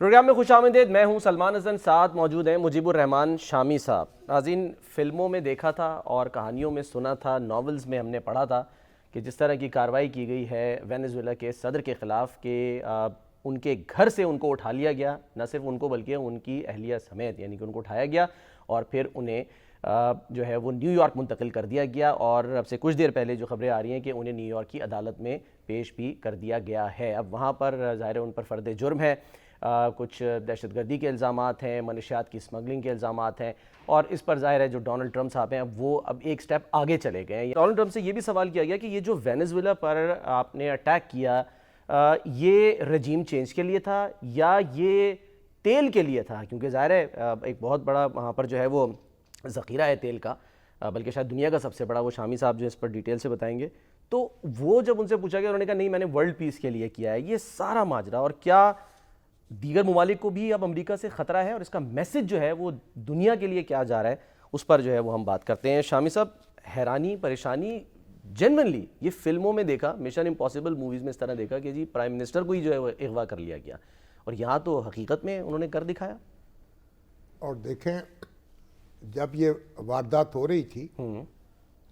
Programme में खुशामदीद। मैं हूं सलमान हसन, साथ मौजूद हैं मुजीबुर रहमान शामी साहब। नाज़रीन, फ़िल्मों में देखा था और कहानियों में सुना था, नॉवेल्स में हमने पढ़ा था कि जिस तरह की कार्रवाई की गई है वेनेजुएला के सदर के ख़िलाफ़ कि उनके घर से उनको उठा लिया गया, न सिर्फ उनको बल्कि उनकी अहलिया समेत, यानी कि उनको उठाया गया और फिर उन्हें जो है वो न्यूयॉर्क मुंतकिल कर दिया गया। और अब से कुछ देर पहले जो खबरें आ रही हैं कि उन्हें न्यूयॉर्क की अदालत में पेश भी कर दिया गया है। अब वहाँ पर ज़ाहिर है उन पर फ़र्द जुर्म है, कुछ दहशतगर्दी के इल्ज़ामात हैं, मनशियात की स्मगलिंग के इल्ज़ामात हैं और इस पर ज़ाहिर है जो डोनाल्ड ट्रंप साहब हैं वो अब एक स्टेप आगे चले गए हैं। डोनाल्ड ट्रंप से ये भी सवाल किया गया कि ये जो वेनेजुएला पर आपने अटैक किया ये रजीम चेंज के लिए था या ये तेल के लिए था, क्योंकि ज़ाहिर है एक बहुत बड़ा वहाँ पर जो है वो ज़ख़ीरा है तेल का, बल्कि शायद दुनिया का सबसे बड़ा। वो शामी साहब जो इस पर डिटेल से बताएंगे। तो वो जब उनसे पूछा गया उन्होंने कहा नहीं, मैंने वर्ल्ड पीस के लिए किया है। ये सारा माजरा और क्या दीगर ममालिक को भी अब अमेरिका से ख़तरा है और इसका मैसेज जो है वो दुनिया के लिए क्या जा रहा है, उस पर जो है वो हम बात करते हैं। शामी साहब, हैरानी, परेशानी, जेन्युइनली ये फिल्मों में देखा, मिशन इम्पॉसिबल मूवीज़ में इस तरह देखा कि जी प्राइम मिनिस्टर को ही जो है वो अगवा कर लिया गया, और यहाँ तो हकीकत में उन्होंने कर दिखाया। और देखें, जब ये वारदात हो रही थी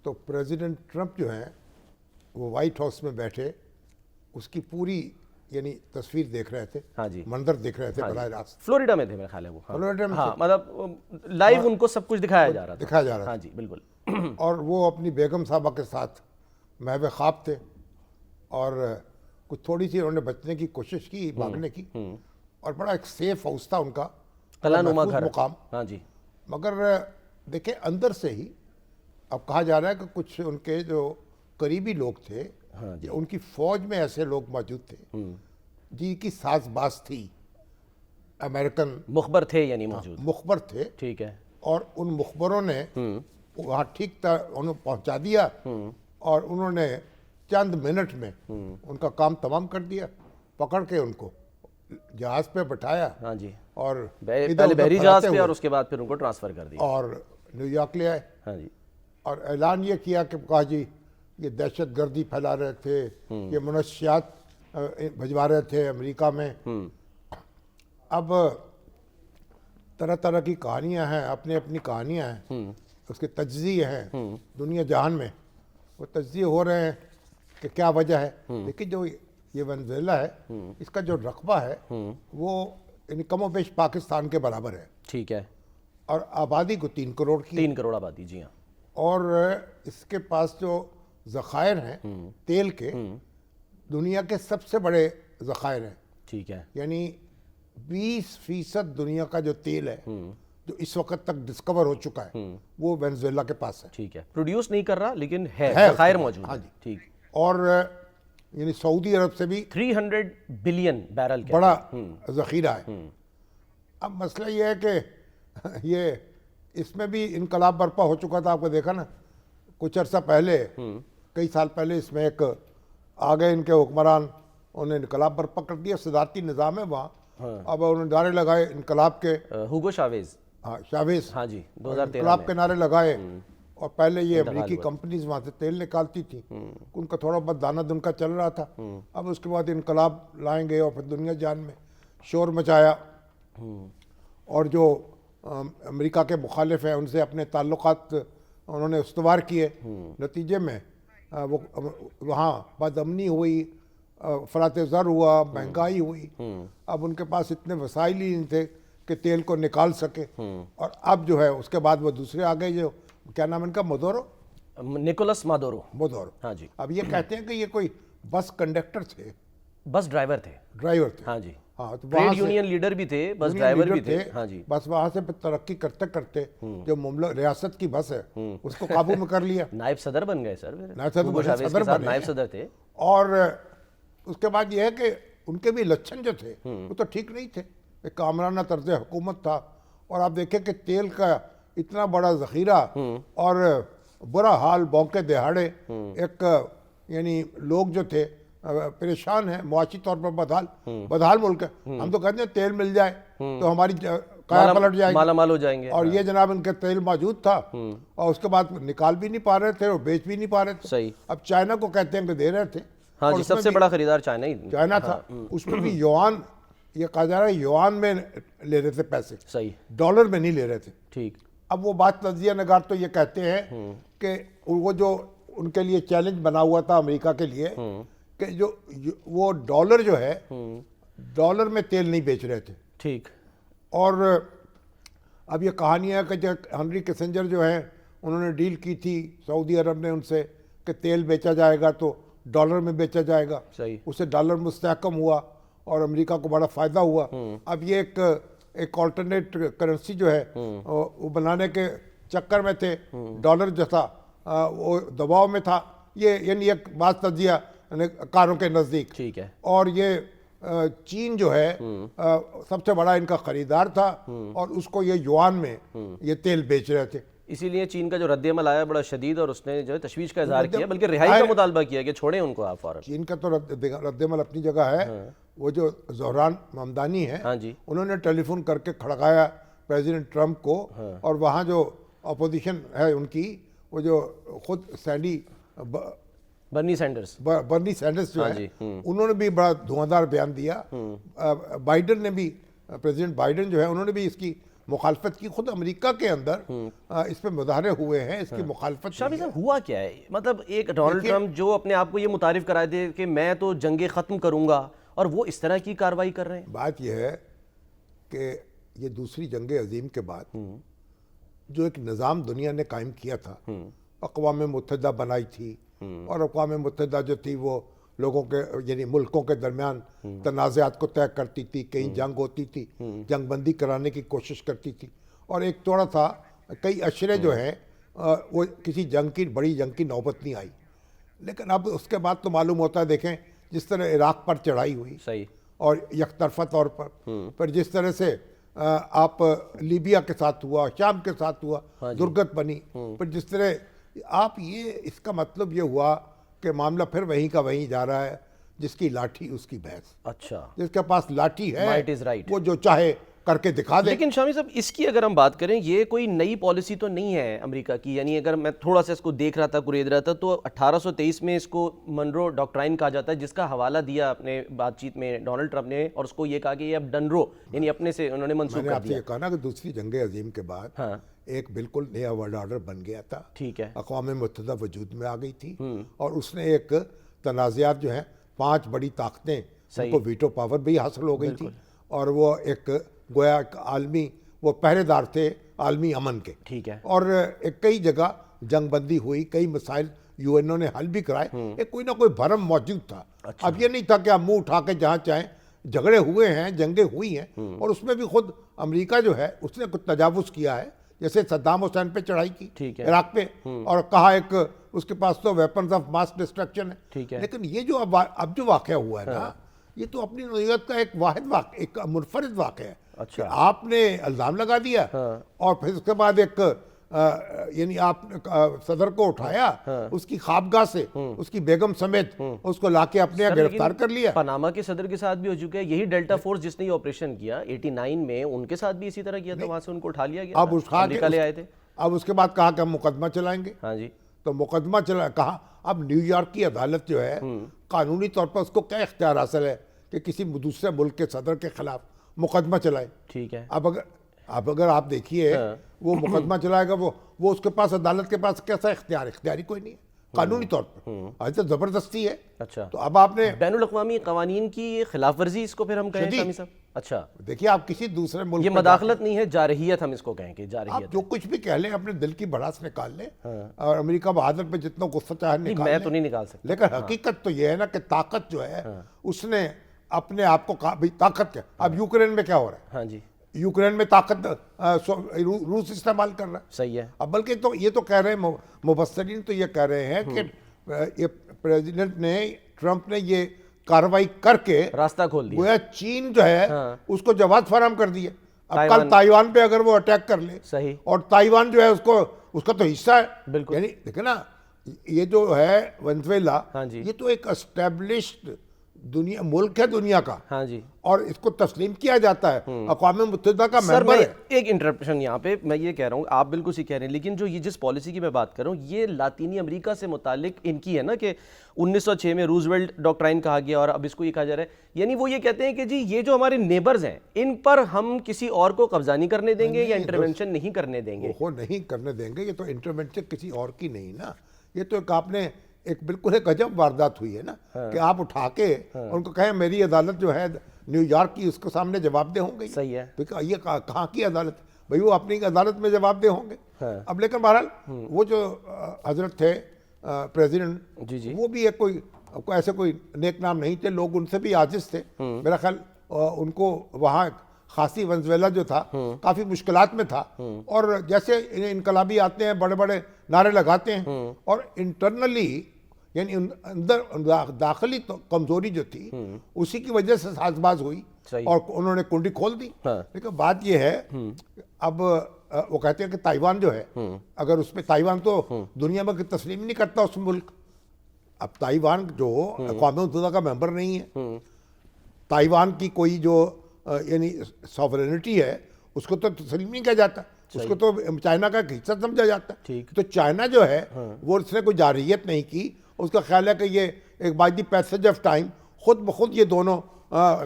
तो प्रेसिडेंट ट्रंप जो हैं वो वाइट हाउस में बैठे उसकी पूरी यानी तस्वीर देख रहे थे। हाँ जी, मंजर देख रहे थे। बराह रास्त फ्लोरिडा में थे मेरा ख्याल है वो। फ्लोरिडा में हाँ, मतलब लाइव उनको सब कुछ दिखाया जा रहा था। हाँ जी, बिल्कुल। और वो अपनी बेगम साहबा के साथ महव ख्वाब थे और कुछ थोड़ी सी उन्होंने बचने की कोशिश की, भागने की, और बड़ा एक सेफ हाउस था उनका, कलानुमा घर मुकाम। हाँ जी। मगर देखें, अंदर से ही अब कहा जा रहा है कि कुछ उनके जो करीबी लोग थे, हाँ जी, उनकी फौज में ऐसे लोग मौजूद थे जिनकी साजबाज थी, अमेरिकन मुखबर थे, यानी मौजूद मुखबर थे। ठीक है। और उन मुखबरों ने वहाँ ठीक तरह उन्हें पहुँचा दिया और उन्होंने चंद मिनट में उनका काम तमाम कर दिया। पकड़ के उनको जहाज पे बिठाया। हाँ जी, और पहले बहरी जहाज पे और उसके बाद फिर उनको ट्रांसफ़र कर दिया और न्यूयॉर्क ले आए। हाँ जी। और ऐलान ये किया कि कहा जी ये दहशत गर्दी फैला रहे थे, ये मनशियात भिजवा रहे थे अमेरिका में। अब तरह तरह की कहानियां हैं, अपनी अपनी कहानियां हैं, उसके तज्ज़िये हैं दुनिया जहान में। वो तज्ज़िये हो रहे हैं कि क्या वजह है। लेकिन जो ये वेनेजुएला है, इसका जो रकबा है वो यानी कमोबेश पाकिस्तान के बराबर है। ठीक है। और आबादी को 3 करोड़ की, 3 करोड़ आबादी, जी हाँ। और इसके पास जो ज़खायर हैं तेल के, दुनिया के सबसे बड़े ज़खायर हैं। ठीक है। यानी 20% दुनिया का जो तेल है जो इस वक्त तक डिस्कवर हो चुका है वो वेनेजुएला के पास है। ठीक है। प्रोड्यूस नहीं कर रहा लेकिन है ज़खायर मौजूद। हाँ जी। ठीक। और यानी सऊदी अरब से भी 300 बिलियन बैरल बड़ा ज़ख़ीरा है। अब मसला ये है कि ये इसमें भी इनकलाब बर्पा हो चुका था। आपको देखा ना कुछ अर्सा पहले, कई साल पहले, इसमें एक आ गए इनके हुक्मरान, उन्होंने इनकलाब बर्पा कर दिया। सदारती निज़ाम है वहाँ। अब उन्होंने नारे लगाए इनकलाब के, हुगो शावेज। हाँ, शावेज। हाँ जी, 2013 इनकलाब के नारे लगाए। और पहले ये अमेरिकी कंपनीज वहाँ से तेल निकालती थी, उनका थोड़ा बहुत दाना दुनका चल रहा था। अब उसके बाद इनकलाब लाएंगे और फिर दुनिया जान में शोर मचाया। और जो अमेरिका के मुखालिफ हैं उनसे अपने ताल्लुकात उन्होंने उस्तवार किए। नतीजे में वो वहाँ बदअमनी हुई, फरात ज़र हुआ, महंगाई हुई। अब उनके पास इतने वसाइल ही नहीं थे कि तेल को निकाल सके। और अब जो है उसके बाद वो दूसरे आ गए, जो क्या नाम इनका, मदोरो, निकोलस मदोरो। हाँ जी। अब ये कहते हैं कि ये कोई बस कंडक्टर थे, बस ड्राइवर थे। ड्राइवर थे। हाँ जी। हाँ, तो ट्रेड यूनियन लीडर भी थे, बस ड्राइवर भी थे। हाँ जी। बस वहाँ से तरक्की करते करते जो रियासत की बस है उसको काबू में कर लिया। नायब सदर बन गए सर। नायब सदर थे। और उसके बाद ये है कि उनके भी लक्षण जो थे वो तो ठीक नहीं थे। एक कामराना तर्ज हुकूमत था। और आप देखें कि तेल का इतना बड़ा ज़ख़ीरा और बुरा हाल, बौके दिहाड़े, एक यानी लोग जो थे परेशान है, मुआशी तौर पर बदहाल मुल्क है। हम तो कहते हैं तेल मिल जाए तो हमारी काया पलट जाएगी, मालामाल हो जाएंगे। और ये जनाब इनका तेल मौजूद था और उसके बाद निकाल भी नहीं पा रहे थे और बेच भी नहीं पा रहे थे। सही। अब चाइना को कहते हैं कि दे रहे थे। हाँ जी, सबसे बड़ा खरीदार चाइना ही था। उसमें भी युआन ये कहा जा रहा है युआन में ले रहे थे पैसे, सही, डॉलर में नहीं ले रहे थे। ठीक। अब वो बात तजिया नगार तो ये कहते हैं कि वो जो उनके लिए चैलेंज बना हुआ था अमेरिका के लिए कि वो डॉलर जो है डॉलर में तेल नहीं बेच रहे थे। ठीक। और अब ये कहानी है कि जो हेनरी किसिंजर जो है उन्होंने डील की थी सऊदी अरब ने उनसे कि तेल बेचा जाएगा तो डॉलर में बेचा जाएगा, सही। उससे डॉलर मुस्तहकम हुआ और अमेरिका को बड़ा फ़ायदा हुआ। अब ये एक अल्टरनेट करेंसी जो है वो बनाने के चक्कर में थे, डॉलर जैसा वो दबाव में था। ये यानी एक बात तजिया कारों के नज़दीक। ठीक है। और ये चीन जो है सबसे बड़ा इनका खरीदार था और उसको ये युआन में ये तेल बेच रहे थे। इसीलिए चीन का जो रद्दअमल आया बड़ा शदीद और उसने जो है तशवीश का इजहार किया, बल्कि रिहाई का मुतालबा किया कि छोड़ें उनको आप फौरन। चीन का तो रद्दअमल अपनी जगह है। वो जो ज़ोहरान ममदानी है, हाँ जी, उन्होंने टेलीफोन करके खड़काया प्रेसिडेंट ट्रंप को। और वहाँ जो अपोजिशन है उनकी, वो जो खुद बर्नी सैंडर्स जो है, उन्होंने भी बड़ा धुआंधार बयान दिया। बाइडन ने भी, प्रेसिडेंट बाइडन जो है, उन्होंने भी इसकी मुखालफत की। खुद अमेरिका के अंदर इस पे मुजाहरे हुए हैं, इसकी मुखालफत। शामी साहब, हुआ क्या है? मतलब एक डोनाल्ड ट्रंप जो अपने आप को ये मुतारिफ कराए थे कि मैं तो जंगे ख़त्म करूंगा, और वो इस तरह की कार्रवाई कर रहे हैं। बात यह है कि ये दूसरी जंग अजीम के बाद जो एक निज़ाम दुनिया ने कायम किया था, अक़वाम मुत्तहिदा बनाई थी, और अक़वाम मुत्तहिदा जो थी वो लोगों के यानी मुल्कों के दरमियान तनाज़ात को तय करती थी। कहीं जंग होती थी, जंग बंदी कराने की कोशिश करती थी, और एक थोड़ा सा कई अशरे जो हैं वो किसी जंग की, बड़ी जंग की नौबत नहीं आई। लेकिन अब उसके बाद तो मालूम होता है, देखें जिस तरह इराक़ पर चढ़ाई हुई, सही, और यकतरफा तौर पर जिस तरह से आप लीबिया के साथ हुआ, शाम के साथ हुआ, दुर्गत बनी, पर जिस तरह आप ये, इसका मतलब ये हुआ कि मामला फिर वहीं का वहीं जा रहा है। जिसकी लाठी उसकी भैंस। अच्छा, जिसके पास लाठी है, Might is right, वो जो चाहे करके दिखा दे। लेकिन शामी साहब, इसकी अगर हम बात करें, ये कोई नई पॉलिसी तो नहीं है अमेरिका की। यानी अगर मैं थोड़ा सा इसको देख रहा था, कुरेद रहा था, तो 1823 में इसको मनरो डॉक्ट्राइन कहा जाता है, जिसका हवाला दिया अपने बातचीत में डोनाल्ड ट्रंप ने, और उसको ये कहा कि ये अब डनरो यानी अपने से उन्होंने मंसूख कर दिया। ये कहा ना कि दूसरी जंग अजीम के बाद हाँ, एक बिल्कुल नया वर्ल्ड ऑर्डर बन गया था। ठीक है। अक़वाम मुत्तहिदा वजूद में आ गई थी, और उसने एक तनाज़ात जो है 5 बड़ी ताकतें, उनको वीटो पावर भी हासिल हो गई थी, और वो एक गोया एक आलमी, वो पहरेदार थे आलमी अमन के। ठीक है। और कई जगह जंग बंदी हुई, कई मसाइल यूएनओ ने हल भी कराए। एक कोई ना कोई भरम मौजूद था। अच्छा। अब ये नहीं था कि आप मुंह उठा के जहाँ चाहें, झगड़े हुए हैं, जंगें हुई हैं, और उसमें भी खुद अमेरिका जो है उसने कुछ तजावुज़ किया है। जैसे सद्दाम हुसैन पे चढ़ाई की इराक पे, और कहा एक उसके पास तो वेपन्स ऑफ मास डिस्ट्रक्शन है। ठीक है। लेकिन ये जो अब जो वाक़या हुआ है ना, ये तो अपनी नौइयत का एक वाहिद वाक़या, एक मुनफरिद वाक़या है। अच्छा। आपने इल्ज़ाम लगा दिया, और फिर उसके बाद एक यानी आप सदर को उठाया, उसकी ख्वाबगाह से उसकी बेगम समेत उसको लाके अपने यहाँ गिरफ्तार कर लिया। पनामा के सदर के साथ भी हो चुका है यही। डेल्टा फोर्स जिसने ये ऑपरेशन किया 89 में, उनके साथ भी इसी तरह किया था, वहां से उनको उठा लिया गया। अब उठा के ले आए थे। अब उसके बाद कहा कि हम मुकदमा चलाएंगे। हाँ जी। तो मुकदमा कहा। अब न्यूयॉर्क की अदालत जो है, कानूनी तौर पर उसको क्या इख्तियार हासिल है कि किसी दूसरे मुल्क के सदर के खिलाफ मुकदमा चलाए। ठीक है। अब अगर आप देखिए, वो मुकदमा चलाएगा, वो उसके पास, अदालत के पास कैसा इख्तियारी कोई नहीं है कानूनी तौर पर, आज तो जबरदस्ती है। अच्छा, तो अब आपने बैनुल-अक़वामी क़वानीन की खिलाफ वर्जी इसको फिर हम कहें शामी साहब? अच्छा, देखिए आप किसी दूसरे मुल्क, ये मदाखलत नहीं है, जारहियत हम इसको कहें कि जारहियत। आप जो कुछ भी कह लें, अपने दिल की भड़ास निकाल लें, और अमेरिका बहादुर पे जितना गुस्सा चाहे निकाल लें। मैं तो नहीं निकाल सकता, लेकिन हकीकत तो ये है ना कि ताकत जो है उसने अपने आप को कहा भाई ताकत क्या। अब यूक्रेन में क्या हो रहा है? हाँ जी, यूक्रेन में ताकत रूस इस्तेमाल कर रहा है। सही है। अब बल्कि तो ये तो कह रहे हैं मुबस्सरीन, तो ये कह रहे हैं कि ये प्रेसिडेंट ने, ट्रंप ने ये कार्रवाई करके रास्ता खोल दिया। वो चीन जो है उसको जवाब फराहम कर दिया। अब कल ताइवान पे अगर वो अटैक कर ले, सही, और ताइवान जो है उसका तो हिस्सा है, बिल्कुल। यानी देखे ना, ये जो है वेनेजुएला, ये तो एक एस्टेब्लिश्ड दुनिया मुल्क है दुनिया का, हाँ जी, और इसको तस्लीम किया जाता है, अक़वाम मुत्तहिदा का सर मेंबर मैं है। एक इंटरप्शन यहाँ पे मैं ये कह रहा हूँ, आप बिल्कुल सही कह रहे हैं, लेकिन जो ये जिस पॉलिसी की मैं बात कर रहा हूँ ये लातीनी अमेरिका से मुतालिक इनकी है ना, कि 1906 में रूजवेल्ट डॉक्ट्राइन कहा गया और अब इसको ये कहा जा रहा है, यानी वो ये कहते हैं कि जी ये जो हमारे नेबर्स हैं इन पर हम किसी और को कब्जा नहीं करने देंगे या इंटरवेंशन नहीं करने देंगे। वो नहीं करने देंगे, ये तो इंटरवेंशन किसी और की नहीं ना, ये तो एक आपने एक बिल्कुल एक अजब वारदात हुई है ना, कि आप उठा के उनको कहें मेरी अदालत जो है न्यूयॉर्क की उसके सामने जवाबदेह होंगे। सही है, तो ये कहाँ की अदालत भाई, वो अपनी अदालत में जवाबदेह होंगे। अब लेकिन बहरहाल वो जो हजरत थे प्रेसिडेंट जी जी, वो भी एक कोई ऐसे कोई नेक नाम नहीं थे, लोग उनसे भी आजिज थे। मेरा ख्याल उनको वहाँ खासी वेनेजुएला जो था काफ़ी मुश्किलात में था, और जैसे इनकलाबी आते हैं बड़े बड़े नारे लगाते हैं, और इंटरनली यानी अंदर दाखिली तो कमजोरी जो थी उसी की वजह से साजबाज हुई और उन्होंने कुंडी खोल दी। लेकिन बात यह है, अब वो कहते हैं कि ताइवान जो है, अगर उसमें ताइवान तो दुनिया में तस्लीम नहीं करता उस मुल्क, अब ताइवान जो अक़वाम मुत्तहिदा का मेंबर नहीं है, ताइवान की कोई जो यानी सॉवरेनिटी है उसको तो तस्लीम नहीं किया जाता, उसको तो चाइना का एक हिस्सा समझा जाता है। तो चाइना जो है वो उसने कोई जारियत नहीं की, उसका ख्याल है कि ये एक by the passage of time खुद ब खुद ये दोनों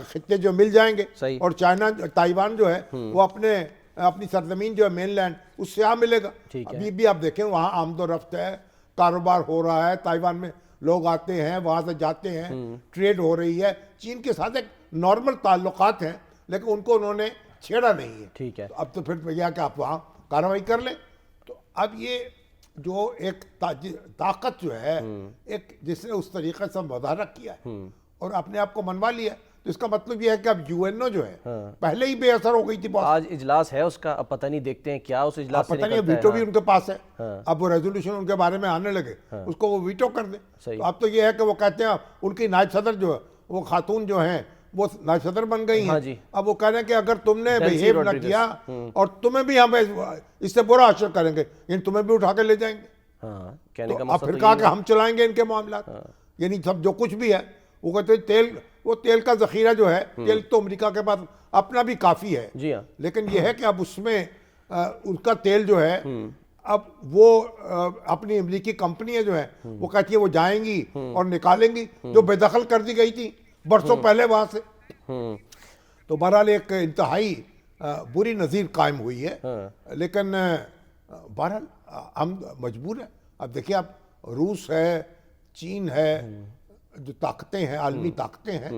खित्ते जो मिल जाएंगे, और चाइना ताइवान जो है वो अपनी सरजमीन जो है मेनलैंड उससे यहाँ मिलेगा। अभी भी आप देखें वहाँ आमदोरफ्त है, कारोबार हो रहा है, ताइवान में लोग आते हैं, वहाँ से जाते हैं, ट्रेड हो रही है, चीन के साथ एक नॉर्मल ताल्लुकात हैं, लेकिन उनको उन्होंने छेड़ा नहीं है। ठीक है, तो अब तो फिर भैया कि आप वहाँ कार्रवाई कर लें। तो अब ये जो एक ताकत जो है एक जिसने उस तरीके से मुजाहरा किया है और अपने आप को मनवा लिया, तो इसका मतलब ये है कि अब यूएनओ जो है पहले ही बेअसर हो गई थी। आज इजलास है उसका, अब पता नहीं देखते हैं क्या उस इजलास से पता नहीं, वीटो भी उनके पास है। अब वो रेजोल्यूशन उनके बारे में आने लगे, उसको वो वीटो कर दे। तो अब तो ये है कि वो कहते हैं उनकी नायब सदर जो है वो खातून जो है वो नायब सदर बन गई हैं। अब वो कह रहे हैं कि अगर तुमने बिहेव न किया और तुम्हें भी हम इससे बुरा असर करेंगे, यानी तुम्हें भी उठा के ले जाएंगे। कहने का मतलब अब फिर कहा कि हम चलाएंगे इनके मामला, यानी सब जो कुछ भी है वो कहते हैं तेल का जखीरा जो है, तेल तो अमेरिका के पास अपना भी काफी है जी हाँ, लेकिन यह है कि अब उसमें उनका तेल जो है अब वो अपनी अमेरिकी कंपनियां जो है वो कहती है वो जाएंगी और निकालेंगी जो बेदखल कर दी गई थी बरसों पहले वहां से। तो बहरहाल एक इंतहाई बुरी नज़ीर कायम हुई है। लेकिन बहरहाल हम मजबूर हैं। अब देखिए आप, रूस है, चीन है, जो ताकतें हैं, आलमी ताकतें हैं,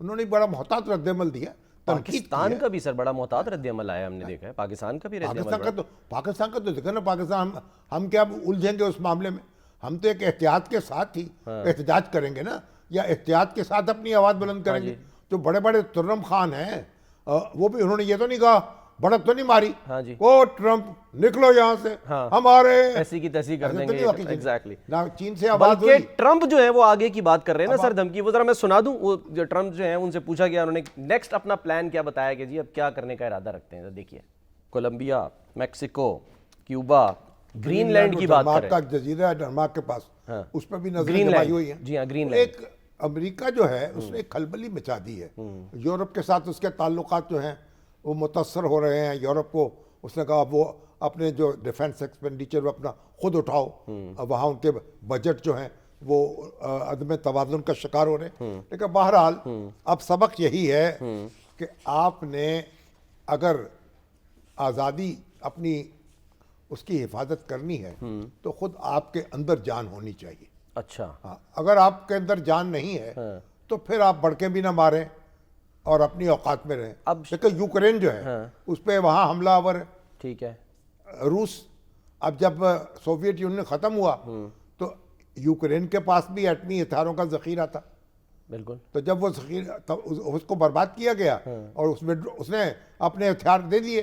उन्होंने बड़ा मोहतात रद्द-ए-अमल दिया। पाकिस्तान का भी सर बड़ा मोहतात रद्द-ए-अमल आया, हमने देखा है। पाकिस्तान का भी पाकिस्तान का तो देखा ना, पाकिस्तान हम क्या उलझेंगे उस मामले में, हम तो एक एहतियात के साथ ही एहतजाज करेंगे ना, या एहतियात के साथ अपनी आवाज़ बुलंद करेंगे। जो बड़े बड़े तुर्रम खान हैं वो भी उन्होंने ये तो नहीं कहा, भड़क तो नहीं मारी, हाँ जी, ओ ट्रम्प निकलो यहाँ से, हमारे ऐसी की तैसी कर देंगे। एग्जैक्टली, ना चीन से आवाज हुई। ट्रम्प जो है वो आगे की बात कर रहे हैं ना सर, धमकी। वो जरा मैं सुना दूं, वो जो ट्रम्प जो है उनसे पूछा गया, उन्होंने नेक्स्ट अपना प्लान क्या बताया कि जी अब क्या करने का इरादा रखते हैं। देखिए, कोलंबिया, मैक्सिको, क्यूबा, ग्रीनलैंड की बात करें, का जजीरा है डेनमार्क के पास, उस पर भी नजर जमाई हुई है। जी हाँ, ग्रीनलैंड। एक अमेरिका जो है उसने एक खलबली मचा दी है, यूरोप के साथ उसके ताल्लुकात जो हैं वो मुतासर हो रहे हैं। यूरोप को उसने कहा वो अपने जो डिफेंस एक्सपेंडिचर वो अपना खुद उठाओ, वहाँ उनके बजट जो हैं वो अदम तवाज़ुन का शिकार हो रहे हैं। लेकिन बहरहाल अब सबक यही है कि आपने अगर आज़ादी अपनी उसकी हिफाजत करनी है तो खुद आपके अंदर जान होनी चाहिए। अच्छा, हाँ, अगर आपके अंदर जान नहीं है तो फिर आप बढ़के भी ना मारें और अपनी औकात में रहें। अब देखिए यूक्रेन जो है उस पर वहाँ हमलावर है, ठीक है, रूस। अब जब सोवियत यूनियन ख़त्म हुआ तो यूक्रेन के पास भी एटमी हथियारों का ज़ख़ीरा था। बिल्कुल। तो जब वो ज़ख़ीरा तब उसको बर्बाद किया गया और उसने अपने हथियार दे दिए।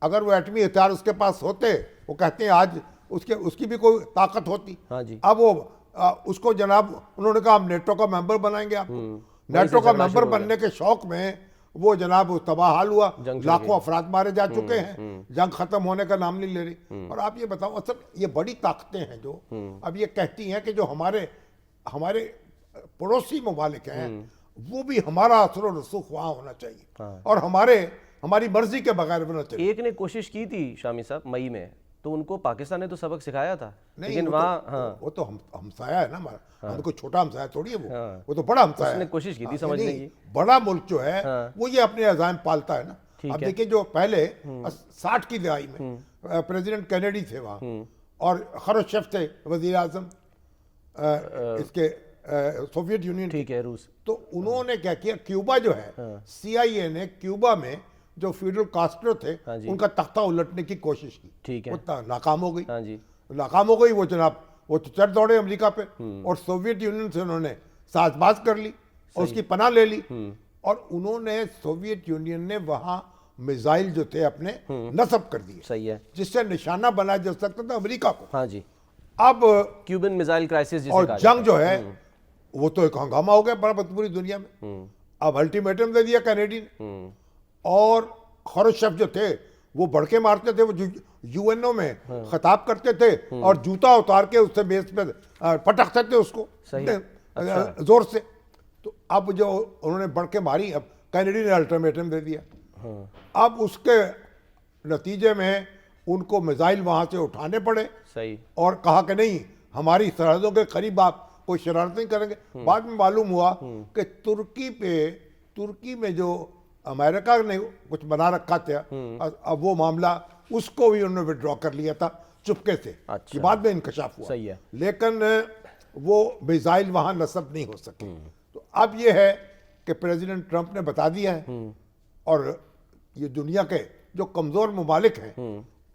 अगर वो एटमी हथियार उसके पास होते, वो कहते हैं आज उसकी भी कोई ताकत होती। हाँ जी। अब वो उसको जनाब उन्होंने कहा हम नेटो का मेंबर बनाएंगे आपको। नेटो का मेंबर बनने के शौक में वो जनाब तबाह हाल हुआ, लाखों अफराद मारे जा चुके हैं, जंग खत्म होने का नाम नहीं ले रही। और आप ये बताओ, असल ये बड़ी ताकतें हैं जो अब ये कहती हैं कि जो हमारे पड़ोसी ममालिक हैं वो भी हमारा असर और रसूख वहाँ होना चाहिए, हाँ। और हमारी मर्जी के बगैर होना चाहिए। एक ने कोशिश की थी शामी साहब मई में, तो उनको पाकिस्तान ने तो सबक सिखाया था, नहीं, लेकिन वो वहाँ तो, हाँ वो तो हमसाया है ना हमारा, हम कोई छोटा हमसाया थोड़ी है वो, हाँ। वो तो बड़ा हमसाया उसने है। कोशिश की थी हाँ, समझने यानी की। बड़ा मुल्क जो है हाँ। वो ये अपने अज़ाइम पालता है ना। ठीक अब है। देखिए जो पहले 60 की दहाई में प्रेसिडेंट कैनेडी थे वहाँ, और खरुश्चेफ थे वजीर आजम इसके सोवियत यूनियन। ठीक है, रूस। तो उन्होंने क्या किया, क्यूबा जो है, CIA ने क्यूबा में जो फिडेल कास्ट्रो थे हाँ जी। उनका तख्ता उलटने की कोशिश की, ठीक है। वो नाकाम हो गई। हाँ जी। नाकाम हो गई वो जनाब, वो तो चढ़ दौड़े अमेरिका पे, और सोवियत यूनियन से उन्होंने साजबाज कर ली और उसकी पनाह ले ली, और उन्होंने सोवियत यूनियन ने वहां मिसाइल जो थे अपने नस्ब कर दिए, सही है। जिससे निशाना बनाया जा सकता था अमेरिका को। हाँ जी, अब क्यूबन मिसाइल क्राइसिस जिसे और कहा जंग जो है वो तो एक हंगामा हो गया बड़ा पूरी दुनिया में। अब अल्टीमेटम दे दिया कैनेडी ने, और खरुश्चेफ जो थे वो भड़के मारते थे, वो UNO में खिताब करते थे और जूता उतार के उससे बेस पे पटकते थे उसको जोर से। तो अब जो उन्होंने भड़के मारी, अब कैनेडी ने अल्टीमेटम दे दिया। अब उसके नतीजे में उनको मिसाइल वहां से उठाने पड़े, सही, और कहा कि नहीं, हमारी सरहदों के करीब आप कोई शरारत नहीं करेंगे। बाद में मालूम हुआ कि तुर्की में जो अमेरिका ने कुछ बना रखा था, अब वो मामला उसको भी उन्होंने विड्रॉ कर लिया था चुपके से। अच्छा। कि बाद में इंकशाफ हुआ। सही है। लेकिन वो मिसाइल वहां नस्ब नहीं हो सके। तो अब ये है कि प्रेसिडेंट ट्रंप ने बता दिया है, और ये दुनिया के जो कमजोर ममालिक हैं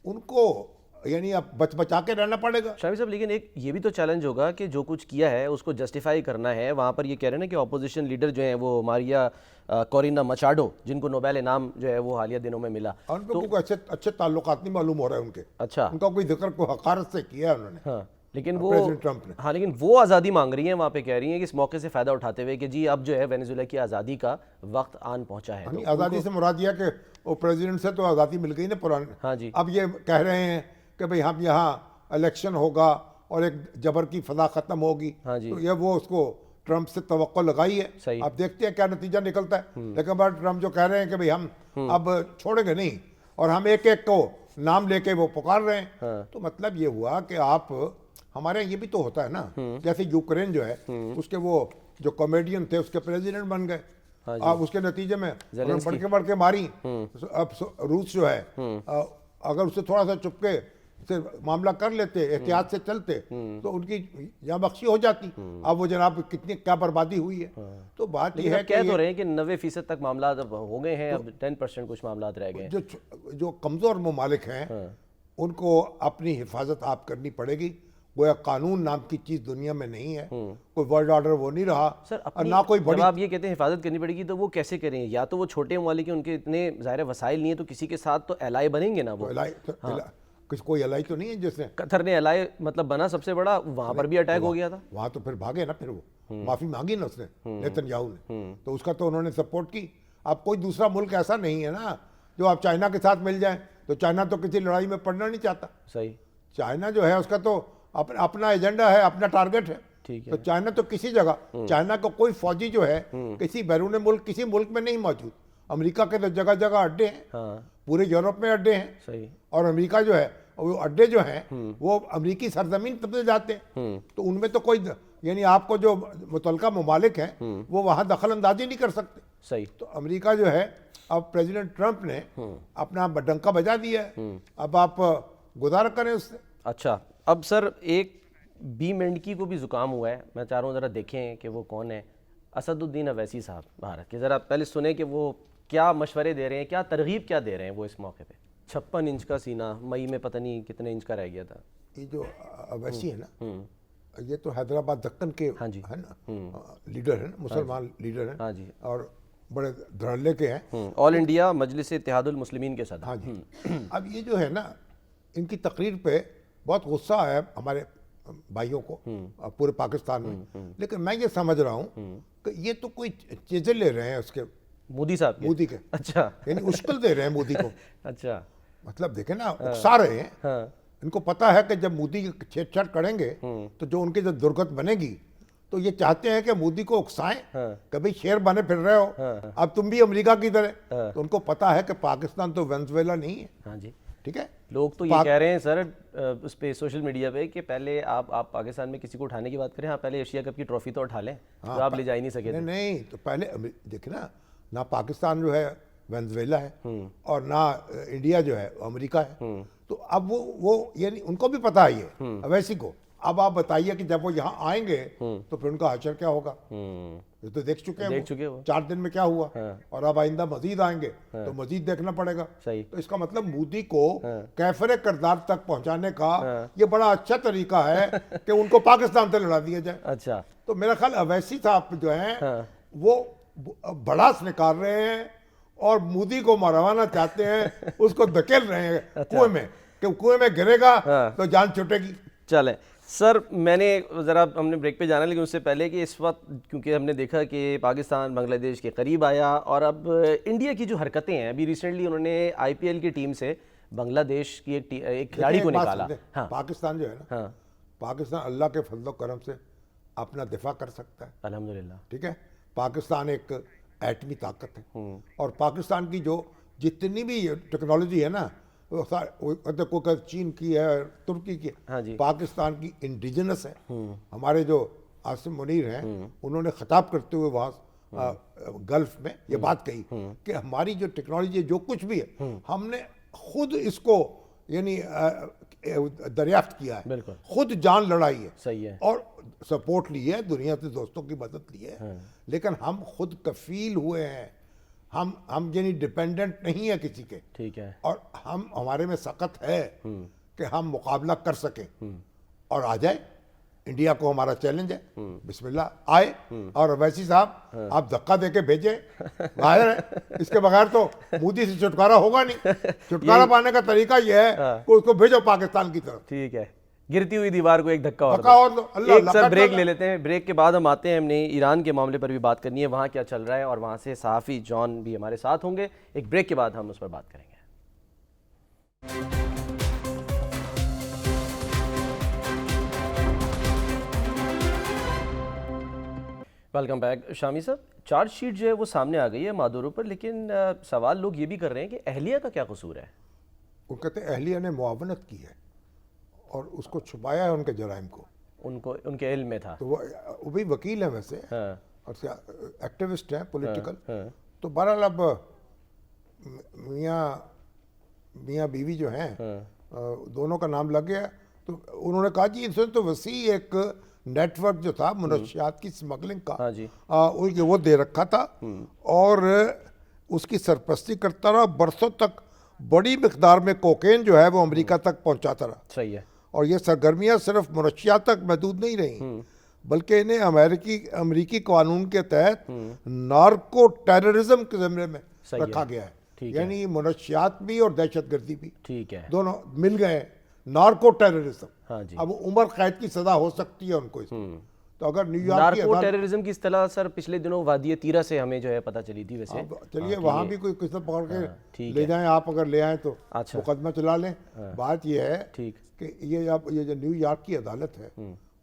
उनको यानी अब बचा के रहना पड़ेगा। शामी साहब, लेकिन एक ये भी तो चैलेंज होगा कि जो कुछ किया है उसको जस्टिफाई करना है। वहाँ पर ये कह रहे हैं ना कि ऑपोजिशन लीडर जो हैं वो मारिया कोरिना मचाडो, जिनको नोबेल इनाम जो है वो हालिया दिनों में मिला, उनको कोई अच्छे ताल्लुकात नहीं मालूम हो रहे हैं उनके। अच्छा, उनका कोई जिक्र को हकारत से किया है उन्होंने। हाँ, लेकिन वो प्रेसिडेंट ट्रंप ने, हाँ, लेकिन वो आज़ादी मांग रही हैं वहाँ पे, कह रही हैं कि इस मौके से फ़ायदा उठाते हुए कि जी अब जो है वेनेजुएला की आज़ादी का वक्त आन पहुँचा है। तो आज़ादी से मुराद यह कि वो प्रेसिडेंट से तो आज़ादी मिल गई ना पुरानी। हाँ जी। अब ये कह रहे हैं कि भाई हम यहाँ इलेक्शन होगा और एक जबर की फजा ख़त्म होगी। हाँ जी। तो ये वो उसको ट्रंप से तवक्को लगाई है। सही। अब देखते हैं क्या नतीजा निकलता है। लेकिन बार ट्रंप जो कह रहे हैं कि भाई हम अब छोड़ेंगे नहीं, और हम एक एक को नाम लेके वो पुकार रहे हैं। हाँ। तो मतलब ये हुआ कि आप, हमारे ये भी तो होता है ना, जैसे यूक्रेन जो है उसके वो जो कॉमेडियन थे उसके प्रेसिडेंट बन गए। हाँ अब उसके नतीजे में बढ़ के मारी। अब रूस जो है, अगर उससे थोड़ा सा चुपके से मामला कर लेते, एहतियात से चलते, तो उनकी या बख्शी हो जाती। अब वो जनाब कितनी क्या बर्बादी हुई है। तो बात यह है कह तो रहे हैं कि 90% तक मामला अब हो गए हैं, अब 10% कुछ मामला रह गए। जो कमज़ोर ममालिक हैं उनको अपनी हिफाजत आप करनी पड़ेगी। गोया कानून नाम की चीज़ दुनिया में नहीं है, कोई वर्ल्ड ऑर्डर वो नहीं रहा। सर, और ना कोई बड़ी, जब आप ये कहते हैं हिफाजत करनी पड़ेगी, तो वो कैसे करें? या तो वो छोटे ममालिक हैं, उनके इतने ज़ाहिर वसाइल नहीं है, तो किसी के साथ तो एलाई बनेंगे ना वो। कोई एलाई तो नहीं है जिसने, कतर ने एलाई मतलब बना सबसे बड़ा, वहाँ पर भी अटैक हो गया था। वहाँ तो फिर भागे ना, फिर वो माफ़ी मांगी ना उसने, नेतन्याहू ने, तो उसका तो उन्होंने सपोर्ट की। अब कोई दूसरा मुल्क ऐसा नहीं है ना जो आप चाइना के साथ मिल जाए, तो चाइना तो किसी लड़ाई में पड़ना नहीं चाहता। सही। चाइना जो है उसका तो अपना एजेंडा है, अपना टारगेट है। ठीक है। तो चाइना तो किसी जगह, चाइना का कोई फौजी जो है किसी बैरून मुल्क, किसी मुल्क में नहीं मौजूद। अमेरिका के तो जगह जगह अड्डे हैं। हाँ। पूरे यूरोप में अड्डे हैं। सही। और अमेरिका जो है वो अड्डे जो हैं वो अमेरिकी सरजमीन तब से जाते हैं। तो उनमें तो कोई, यानी आपको जो मुतलका ममालिक हैं वो वहाँ दखल अंदाजी नहीं कर सकते। सही। तो अमेरिका जो है, अब प्रेसिडेंट ट्रंप ने अपना डंका बजा दिया है, अब आप गुजारा करें उससे। अच्छा, अब सर एक बी मेंढकी को भी जुकाम हुआ है, मैं चाह रहा हूँ ज़रा देखें कि वो कौन है। असदुद्दीन अवैसी साहब भारत के, ज़रा पहले सुने कि वो क्या मशवरे दे रहे हैं, क्या तरगीब क्या दे रहे हैं वो इस मौके पे। 56 इंच का सीना, मई में पता नहीं कितने इंच का रह गया था। ये जो अवैसी है ना, ये तो हैदराबाद दक्कन के हाँ जी। है ना, लीडर है ना, मुसलमान लीडर है। हाँ जी। और बड़े धड़ल्ले के हैं, ऑल इंडिया मजलिस इत्तेहादुल मुस्लिमीन के सदर। हाँ जी। अब ये जो है ना, इनकी तकरीर पे बहुत गुस्सा है हमारे भाइयों को पूरे पाकिस्तान में। लेकिन मैं ये समझ रहा हूँ कि ये तो कोई चीज़ें ले रहे हैं उसके, मोदी साहब के। अच्छा, यानी उश्किल दे रहे हैं मोदी को। अच्छा, मतलब देखें ना, उकसा रहे हैं। हाँ। इनको पता है कि जब मोदी छेड़छाड़ करेंगे तो जो उनकी जो दुर्गत बनेगी, तो ये चाहते हैं कि मोदी को उकसाएं, हाँ। कभी शेर बने फिर रहे हो, हाँ। अब तुम भी अमेरिका की तरह। हाँ। तो उनको पता है कि पाकिस्तान तो वेनेजुएला नहीं है, हाँ जी। ठीक है। लोग तो ये कह रहे हैं सर उस पे सोशल मीडिया पे कि पहले आप पाकिस्तान में किसी को उठाने की बात करें, हाँ पहले एशिया कप की ट्रॉफी तो उठा लें, तो आप ले जा ही नहीं सके थे। नहीं तो पहले देखिए ना पाकिस्तान जो है वेनेजुएला है और ना इंडिया जो है अमेरिका है। तो अब वो यानी उनको भी पता है ये अवैसी को। अब आप बताइए कि जब वो यहाँ आएंगे तो फिर उनका हशर क्या होगा। ये तो देख चुके हैं वो 4 दिन में क्या हुआ। और अब आइंदा मजीद आएंगे तो मजीद देखना पड़ेगा। सही। तो इसका मतलब मोदी को कैफरे किरदार तक पहुंचाने का ये बड़ा अच्छा तरीका है कि उनको पाकिस्तान से लड़ा दिया जाए। अच्छा। तो मेरा ख्याल अवैसी साहब जो है वो भड़ास निकाल रहे हैं और मोदी को मरवाना चाहते हैं, उसको धकेल रहे हैं कुएं में, कि कुएं में गिरेगा तो जान छूटेगी। चले सर, मैंने ज़रा हमने ब्रेक पे जाना, लेकिन उससे पहले कि इस वक्त क्योंकि हमने देखा कि पाकिस्तान बांग्लादेश के करीब आया और अब इंडिया की जो हरकतें हैं, अभी रिसेंटली उन्होंने आईपीएल की टीम से बांग्लादेश की एक खिलाड़ी को निकाला। हाँ। पाकिस्तान जो है ना, हाँ। पाकिस्तान अल्लाह के फजल करम से अपना दिफा कर सकता है, अल्हम्दुलिल्लाह, ठीक है। पाकिस्तान एक एटमी ताकत है और पाकिस्तान की जो जितनी भी टेक्नोलॉजी है ना, कोई चीन की है, तुर्की की है, हाँ जी। पाकिस्तान की इंडिजिनस है। हमारे जो आसिम मुनीर हैं उन्होंने खिताब करते हुए वहाँ गल्फ में ये बात कही कि हमारी जो टेक्नोलॉजी जो कुछ भी है हमने खुद इसको यानी दरियाफ्त किया है, खुद जान लड़ाई है। सही है। और सपोर्ट ली है, दुनिया से दोस्तों की मदद ली है। हाँ। लेकिन हम खुद कफील हुए हैं, हम यानी डिपेंडेंट नहीं है किसी के। ठीक है। और हम हमारे में सख्त है कि हम मुकाबला कर सकें और आ जाए। इंडिया को हमारा चैलेंज है, बिस्मिल्लाह आए। और वैसी साहब आप धक्का देके भेजे, बाहर है। इसके बगैर तो मोदी से छुटकारा होगा नहीं। छुटकारा पाने का तरीका यह है कि उसको भेजो पाकिस्तान की तरफ। ठीक है, गिरती हुई दीवार को एक धक्का और दो। एक सर ब्रेक ले लेते हैं, ब्रेक के बाद हम आते हैं, हमने ईरान के मामले पर भी बात करनी है, वहाँ क्या चल रहा है, और वहाँ से सहाफ़ी जॉन भी हमारे साथ होंगे। एक ब्रेक के बाद हम उस पर बात करेंगे। Welcome back. शामी साहब, चार्जशीट जो है वो सामने आ गई है मादुरो पर, लेकिन सवाल लोग ये भी कर रहे हैं कि अहलिया का क्या कसूर है। वो कहते हैं अहलिया ने मुआवनत की है और उसको छुपाया है उनके जराइम को, उनको उनके इल्म में था। तो वो भी वकील है वैसे। हाँ। और एक्टिविस्ट हैं पॉलिटिकल। हाँ। तो बहरहाल अब मियाँ बीवी जो हैं, हाँ, दोनों का नाम लग गया। तो उन्होंने कहा जी इसमें तो वसी एक नेटवर्क जो था मनशियात की स्मगलिंग का, हाँ जी, वो दे रखा था और उसकी सरपरस्ती करता रहा। बरसों तक बड़ी मिकदार में कोकेन जो है वो अमेरिका तक पहुंचाता रहा। सही है। और ये सरगर्मियां सिर्फ मनशियात तक महदूद नहीं रही, बल्कि इन्हें अमेरिकी कानून के तहत नार्को टेररिज्म के ज़िम्मे में रखा गया है। यानी मनशियात भी और दहशतगर्दी भी, ठीक है, दोनों मिल गए। Narco terrorism. हाँ जी। अब उम्र कैद की सजा हो सकती है उनको इसमें। तो अगर न्यूयॉर्क नार्को टेररिज्म की इस्तेलाह सर पिछले दिनों वादी तीरा से हमें जो है पता चली थी। वैसे चलिए वहाँ भी कोई किसी पकड़ के ले जाएं, आप अगर ले आए तो अच्छा मुकदमा चला लें। बात यह है ठीक कि ये जो न्यूयॉर्क की अदालत है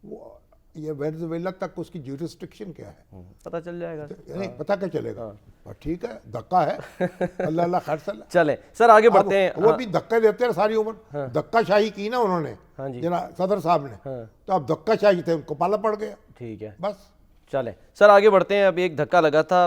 वो ये वेनेजुएला तक उसकी ज्यूरिसडिक्शन क्या है पता चल जाएगा। नहीं पता क्या चलेगा। और ठीक है, धक्का है। अल्लाह अल्लाह खैर सल्ला। चले सर आगे बढ़ते हैं। वो भी धक्के देते हैं सारी उम्र। धक्काशाही की ना उन्होंने, सदर साहब ने। तो अब धक्काशाही थे, उनको पाला पड़ गया। ठीक है, बस चले सर आगे बढ़ते हैं। अब एक धक्का लगा था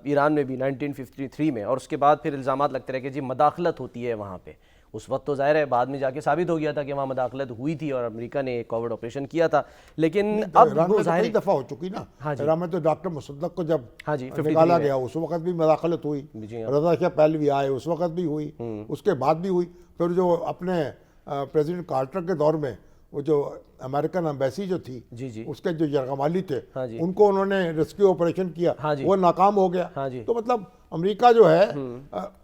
ईरान में भी 1953 में, और उसके बाद फिर इल्ज़ामात लगते रहे कि जी मदाखलत होती है वहाँ पे। उस वक्त तो जाहिर है बाद में जाके साबित हो गया था कि वहाँ मदाखलत हुई थी और अमेरिका ने कोविड ऑपरेशन किया था। लेकिन अब वो कई दफ़ा हो चुकी ना। हाँ जी। ईरान में तो डॉक्टर मुसद्दक़ को जब हाँ जी निकाला गया उस वक्त भी मदाखलत हुई। रज़ा शाह पहलवी आए उस वक्त भी हुई, उसके बाद भी हुई। फिर जो अपने प्रेसिडेंट कार्टर के दौर में वो जो अमेरिकन एम्बेसी जो थी जी जी उसके जो यरगमाली थे हाँ उनको उन्होंने रेस्क्यू ऑपरेशन किया। हाँ वो नाकाम हो गया। हाँ तो मतलब अमेरिका जो है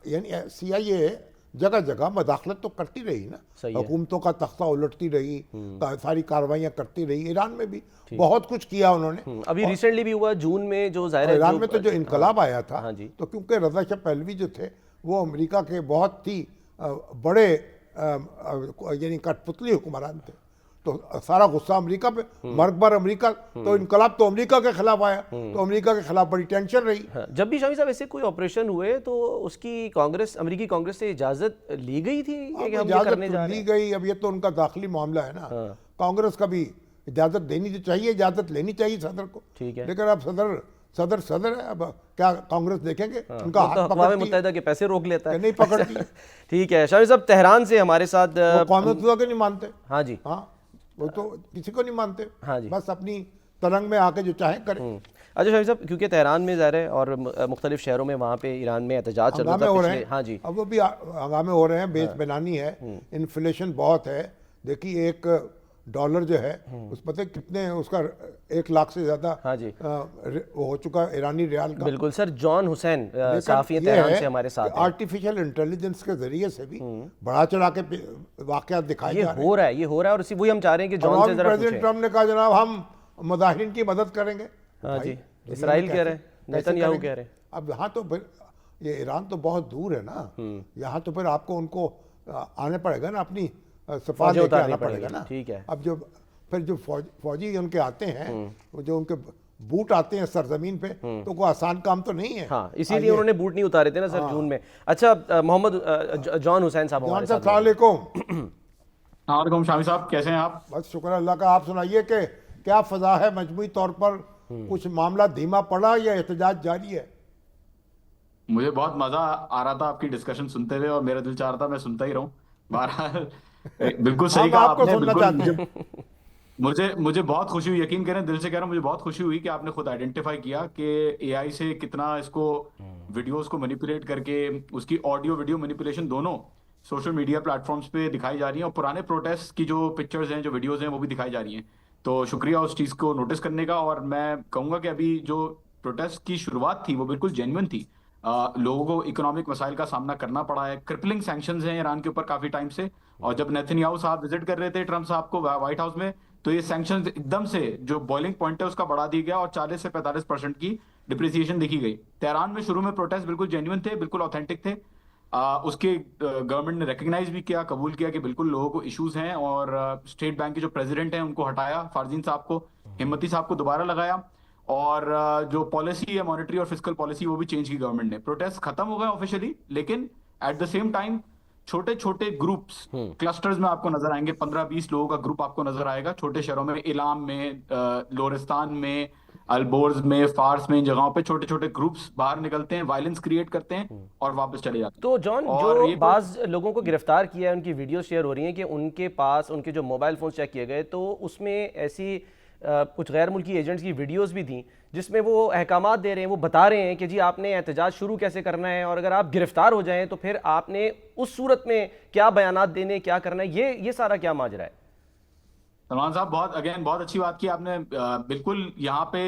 यानी CIA जगह जगह मदाखलत तो करती रही ना, हुकूमतों का तख्ता उलटती रही, सारी कार्रवाइयाँ करती रही। ईरान में भी बहुत कुछ किया उन्होंने। अभी रिसेंटली भी हुआ जून में जो जाहिर है ईरान में तो जो इनकलाब आया था तो क्योंकि रज़ा शाह पहलवी जो थे वो अमेरिका के बहुत ही बड़े यानी कठपुतली हुक्मरान थे। तो सारा गुस्सा अमेरिका पे, मर्ग भर अमेरिका, तो इनकलाब तो अमेरिका के खिलाफ आया, तो अमेरिका के खिलाफ बड़ी टेंशन रही। हाँ, जब भी शामी साहब ऐसे कोई ऑपरेशन हुए तो उसकी कांग्रेस, अमेरिकी कांग्रेस से इजाजत ली गई थी कि हम ये इजाजत करने तो जा रहे ली हैं? गई, अब ये तो उनका दाखिली मामला है ना। कांग्रेस का भी इजाजत देनी तो चाहिए, इजाजत लेनी चाहिए सदर को। ठीक है। लेकिन अब सदर है, अब क्या कांग्रेस देखेंगे? उनका वो तो हाथ अक़वाम पकड़ती है मुत्तहिदा के पैसे रोक लेता है। कि नहीं पकड़ती है? ठीक है शामी साहब, तेहरान से हमारे साथ वो कौमी खुदा के नहीं मानते। हाँ जी, हाँ, वो तो किसी को नहीं मानते। हाँ जी। बस अपनी तरंग में आके जो चाहे करे। अच्छा शामी साहब, क्योंकि तेहरान में ज़ाहिर है और मुख्तलिफ शहरों में वहाँ पे ईरान में एहतजाज चल रहा हंगामे था हो रहे पिछले, हैं। हाँ जी, अब वो भी हंगामे हो रहे हैं, बेच बेनानी है, इन्फ्लेशन बहुत है। देखिए एक डॉलर जो है उस पता है कितने, उसका 1 लाख से ज्यादा हाँ जी, वो हो चुका है ईरानी रियाल का। बिल्कुल सर। जॉन हुसैन लेकिन सहाफ़ी ये तेहरान है से हमारे साथ कि हैं। आर्टिफिशियल इंटेलिजेंस के जरिए से भी बढ़ा चढ़ा के वाकयात दिखाए ये जा रहे हो रहा है, ये हो रहा है, और इसी वही हम चाह रहे हैं कि हैं। जॉन और से ज़रा प्रेसिडेंट पूछें। ट्रम्प ने कहा जनाब हम मुजाहिरीन की मदद करेंगे। हाँ भाई, जी, दुनिया में इसराइल कह रहे हैं, कैसे नेतन्याहू करेंगे? कह रहे हैं। अब यहाँ तो फिर ये ईरान तो बहुत दूर है ना, यहाँ तो फिर आपको उनको आने पड़ेगा ना, अपनी सफार फौजें लेके उतारनी आना पड़ेगा पड़ेगी, ना। ठीक है। अब जो फिर जो फौजी उनके आते हैं, वो जो उनके बूट आते हैं सरजमीन पे, तो कोई आसान काम तो नहीं है। हाँ, इसीलिए उन्होंने बूट नहीं उतारे थे ना सर जून में। अच्छा मोहम्मद जॉन हुसैन साहब हमारे साथ हैं। वालेकुम। वालेकुम शामी साहब, कैसे हैं आप? बस शुक्र अल्लाह का। आप सुनाइए कि क्या फजा है, मजमूई तौर पर कुछ मामला धीमा पड़ा या एहतजाज जारी है? मुझे बहुत मजा आ रहा था आपकी डिस्कशन सुनते हुए, और मेरा दिल चाह रहा था मैं सुनता ही रहूं। बहरहाल बिल्कुल सही हम कहा आपको आपने। सुनना बिल्कुल चाहते मुझे हैं। मुझे मुझे बहुत खुशी हुई, यकीन करें, दिल से कह रहा हूं, मुझे बहुत खुशी हुई कि आपने खुद आइडेंटिफाई किया कि एआई से कितना इसको, वीडियोस को मैनिपुलेट करके उसकी ऑडियो वीडियो मैनिपुलेशन दोनों सोशल मीडिया प्लेटफॉर्म्स पे दिखाई जा रही हैं, और पुराने प्रोटेस्ट की जो पिक्चर्स हैं, जो वीडियोस हैं, वो भी दिखाई जा रही हैं। तो शुक्रिया उस चीज़ को नोटिस करने का। और मैं कहूँगा कि अभी जो प्रोटेस्ट की शुरुआत थी वो बिल्कुल जेन्युइन थी। लोगों को इकोनॉमिक मसाइल का सामना करना पड़ा है, क्रिपलिंग सैंक्शंस हैं ईरान के ऊपर काफी टाइम से। और जब नेतन्याहू साहब विजिट कर रहे थे ट्रम्प साहब को व्हाइट हाउस में, तो ये सैंक्शंस एकदम से जो बॉइलिंग पॉइंट है उसका बढ़ा दिया गया, और 40 से 45% की डिप्रिसिएशन देखी गई। तेहरान में शुरू में प्रोटेस्ट बिल्कुल जेन्युइन थे, बिल्कुल ऑथेंटिक थे। उसके गवर्नमेंट ने रिकग्नाइज भी किया, कबूल किया कि बिल्कुल लोगों को इश्यूज हैं, और स्टेट बैंक के जो प्रेसिडेंट हैं उनको हटाया, फारजीन साहब को, हिम्मती साहब को दोबारा लगाया, और जो पॉलिसी है मॉनेटरी और फिस्कल पॉलिसी वो भी चेंज की गवर्नमेंट ने। प्रोटेस्ट खत्म हो गए ऑफिशियली, लेकिन एट द सेम टाइम छोटे छोटे ग्रुप्स, क्लस्टर्स में आपको नजर आएंगे। 15-20 लोगों का ग्रुप आपको नजर आएगा छोटे शहरों में, इलाम में, लोरिस्तान में, अल्बोर्ज में, फार्स में, इन जगहों पे छोटे छोटे ग्रुप्स बाहर निकलते हैं, वायलेंस क्रिएट करते हैं और वापस चले जाते हैं। तो जॉन, और जो ये बाज़ लोगों को गिरफ्तार किया है, उनकी वीडियो शेयर हो रही हैं कि उनके पास उनके जो मोबाइल फ़ोन चेक किए गए, तो उसमें ऐसी कुछ गैर मुल्की एजेंट्स की वीडियोस भी थी जिसमें वो अहकामात दे रहे हैं, वो बता रहे हैं कि जी आपने एहतजाज शुरू कैसे करना है, और अगर आप गिरफ्तार हो जाएं तो फिर आपने उस सूरत में क्या बयानात देने, क्या करना है, ये सारा क्या माजरा है? सलमान साहब, बहुत अच्छी बात की आपने। बिल्कुल यहाँ पे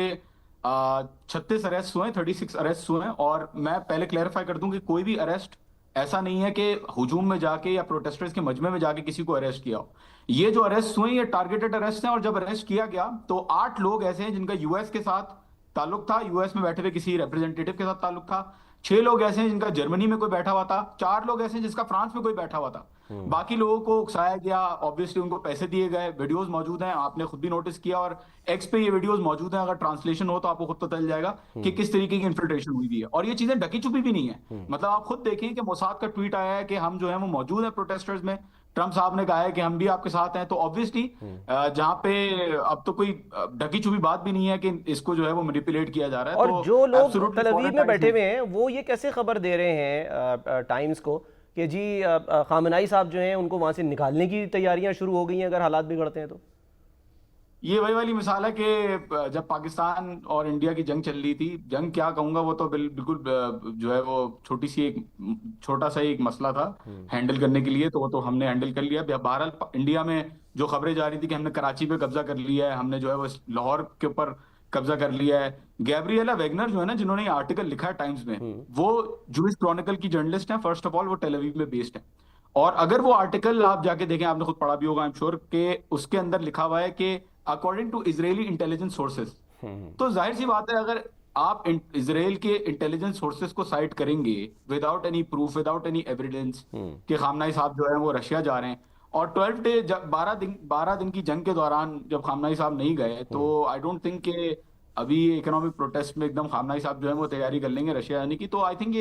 36 अरेस्ट हुए, 36 अरेस्ट हुए हैं। और मैं पहले क्लैरिफाई कर दूं कि कोई भी अरेस्ट ऐसा नहीं है कि हुजूम में जाके या प्रोटेस्टर्स के मजमे में जाके किसी को अरेस्ट किया हो। ये जो अरेस्ट हुए ये टारगेटेड अरेस्ट हैं, और जब अरेस्ट किया गया तो 8 लोग ऐसे हैं जिनका यूएस के साथ ताल्लुक था, यूएस में बैठे हुए किसी रिप्रेजेंटेटिव के साथ ताल्लुक था। 6 लोग ऐसे हैं जिनका जर्मनी में कोई बैठा हुआ था। 4 लोग ऐसे हैं जिसका फ्रांस में कोई बैठा हुआ था। बाकी लोगों को उकसाया गया, ऑब्वियसली उनको पैसे दिए गए। वीडियोस मौजूद हैं, आपने खुद भी नोटिस किया, और एक्स पे ये वीडियोस मौजूद हैं। अगर ट्रांसलेशन हो तो आपको खुद पता चल जाएगा कि किस तरीके की इन्फिल्ट्रेशन हुई हुई है। और ये चीजें ढकी छुपी भी नहीं है। मतलब आप खुद देखें कि मोसाद का ट्वीट आया है कि हम जो है वो मौजूद है प्रोटेस्टर्स में, ट्रम्प साहब ने कहा है कि हम भी आपके साथ हैं। तो ऑब्वियसली जहां पे अब तो कोई ढकी छुपी बात भी नहीं है कि इसको जो है वो मैनिपुलेट किया जा रहा है। और तो जो लोग absolutely तल अवीव में quarantine बैठे हुए हैं वो ये कैसे खबर दे रहे हैं टाइम्स को कि जी खामनाई साहब जो हैं उनको वहां से निकालने की तैयारियां शुरू हो गई हैं अगर हालात बिगड़ते हैं तो? ये वही वाली मिसाल है कि जब पाकिस्तान और इंडिया की जंग चल रही थी, जंग क्या कहूंगा, वो तो बिल्कुल जो है वो छोटा सा एक मसला था हैंडल करने के लिए, तो वो तो हमने हैंडल कर लिया। बहरहाल इंडिया में जो खबरें जा रही थी कि हमने कराची पे कब्जा कर लिया है, हमने जो है वो लाहौर के ऊपर कब्जा कर लिया है। गैब्रिएला वेगनर जो है ना, जिन्होंने ये आर्टिकल लिखा है टाइम्स में, वो जूइश क्रॉनिकल की जर्नलिस्ट हैं। फर्स्ट ऑफ ऑल वो टेल अवीव में बेस्ड है, और अगर वो आर्टिकल आप जाके देखें, आपने खुद पढ़ा भी होगा आई एम श्योर, के उसके अंदर लिखा हुआ है कि according to Israeli intelligence sources. तो जाहिर सी बात है, अगर आप इजराइल के इंटेलिजेंस सोर्सेज को साइट करेंगे without any proof, without any evidence कि खामनाई साहब जो है वो रशिया जा रहे हैं, और 12 डे जब 12 दिन की जंग के दौरान जब खामनाई साहब नहीं गए तो आई डोंट थिंक कि अभी इकोनॉमिक प्रोटेस्ट में एकदम खामनाई साहब जो है वो तैयारी कर लेंगे रशिया आने की। तो आई थिंक